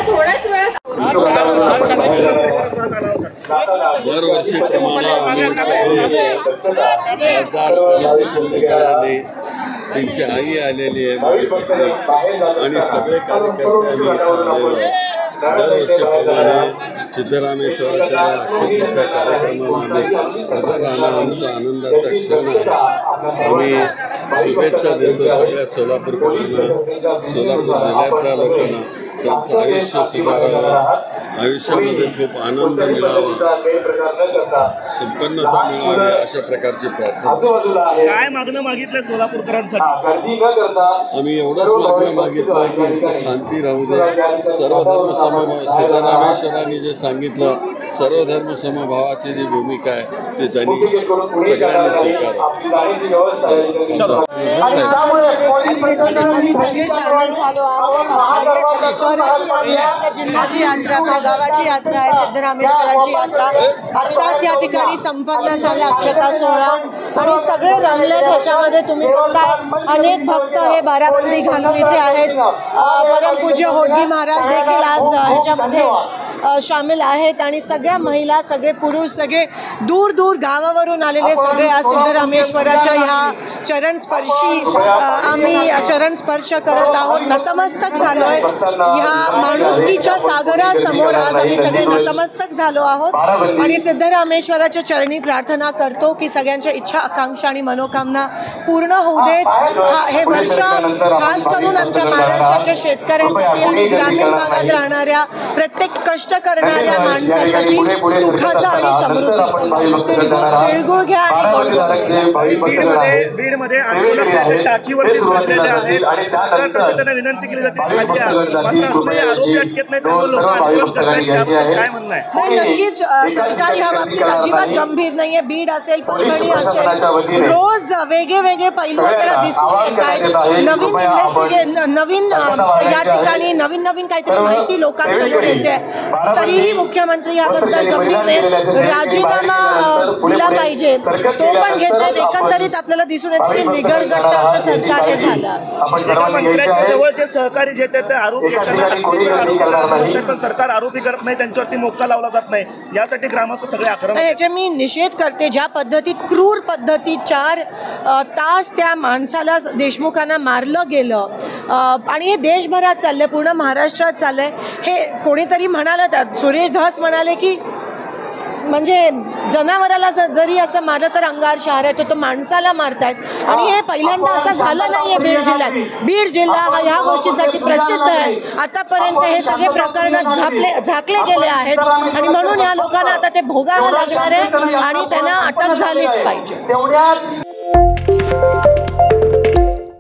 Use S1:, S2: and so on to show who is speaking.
S1: थोड्याच वेळात
S2: दरवर्षीप्रमाणे आम्ही त्यांची आई आलेली आहे आणि सगळे कार्यकर्ते आम्ही आलेलो दरवर्षीप्रमाणे सिद्धरामेश्वराच्या अक्षतेच्या कार्यक्रमाला आम्ही हजर राहणं आमचा आनंदाचा क्षण आहे। आम्ही शुभेच्छा देतो सगळ्या सोलापूरकरांना, सोलापूर जिल्ह्यातल्या लोकांना त्यांचं आयुष्य सुधारावं, आयुष्यामध्ये खूप आनंद मिळावा, संपन्नता मिळावी अशा प्रकारची प्रार्थना।
S3: काय मागणं मागितलं सोलापूरकरांसाठी?
S2: आम्ही एवढंच मागणं मागितलं की इथं शांती राहू दे, सर्वधर्म समभाव सिद्धरामेश्वरांनी जे सांगितलं सर्वधर्म समभावाची जी भूमिका आहे ते त्यांनी सगळ्यांनी स्वीकारावं।
S1: जिल्ह्याची यात्रा, आपल्या गावाची यात्रा आहे, सिद्धरामेश्वराची यात्रा आत्ताच या ठिकाणी संपन्न झाला अक्षता सोहळा आणि सगळे रमले त्याच्यामध्ये। तुम्ही बघताय अनेक भक्त हे बाराबंदी घालून इथे आहेत। परमपूज्य होडगी महाराज देखील आज ह्याच्यामध्ये शामिल आहेत आणि सगळ्या महिला, सगळे पुरुष, सगळे दूर दूर गावावरून आलेले सगळे आज सिद्धरामेश्वराच्या ह्या चरणस्पर्शी आम्ही चरणस्पर्श करत आहोत, नतमस्तक झालोय। ह्या माणुसकीच्या सागरासमोर आज आम्ही सगळे नतमस्तक झालो आहोत आणि सिद्धरामेश्वराच्या चरणी प्रार्थना करतो की सगळ्यांच्या इच्छा, आकांक्षा आणि मनोकामना पूर्ण होऊ देत। हे वर्ष खास करून आमच्या महाराष्ट्राच्या शेतकऱ्यांसाठी आणि ग्रामीण भागात राहणाऱ्या प्रत्येक कष्ट करणाऱ्या माणसासाठी सुखाचा आणि समृद्धीचा तिळगुळ घ्या आणि
S3: बीडमध्ये आंदोलन टाकीवरती जोडलेले आहेत। त्यांना विनंती केली जाते मात्र अजूनही आरोपी अटकेत नाही, त्यामुळे लोक आंदोलन करतायत, काय म्हणणं आहे?
S1: नाही, नक्कीच सरकार ह्या बाबतीत अजिबात गंभीर नाहीये। बीड असेल, परभणी असेल, रोज वेगळे पैलू आपल्याला दिसून येत आहेत। नवीन या ठिकाणी नवीन काहीतरी माहिती लोकांसमोर येते, तरीही मुख्यमंत्री याबद्दल गंभीर आहेत। राजीनामा दिला पाहिजे तो पण घेत नाहीत। एकंदरीत आपल्याला दिसून येते की निगरगट्ट असं सरकार हे झालं।
S3: मंत्र्याच्या जवळचे सहकारी जे ते आरोपी पण सरकार आरोपी करत नाही, त्यांच्यावरती मोक्का लावला जात नाही, यासाठी ग्रामस्थ सगळे आक्रमक।
S1: याचे मी निषेध करते। ज्या पद्धतीत, क्रूर पद्धतीत 4 तास त्या माणसाला, देशमुखांना मारलं गेलं आणि हे देशभरात चाललंय, पूर्ण महाराष्ट्रात चाललंय। हे कोणीतरी म्हणालं, सुरेश धस म्हणाले की म्हणजे जनावराला जरी असं मारलं तर अंगार शहर आहे, तो माणसाला मारतायत आणि हे पहिल्यांदा असं झालं नाहीये बीड जिल्ह्यात। बीड जिल्हा हा ह्या गोष्टीसाठी प्रसिद्ध आहे। आतापर्यंत हे सगळे प्रकरण झाकले गेले आहेत आणि म्हणून या लोकांना आता ते भोगावं लागणार आहे आणि त्यांना अटक झालीच पाहिजे।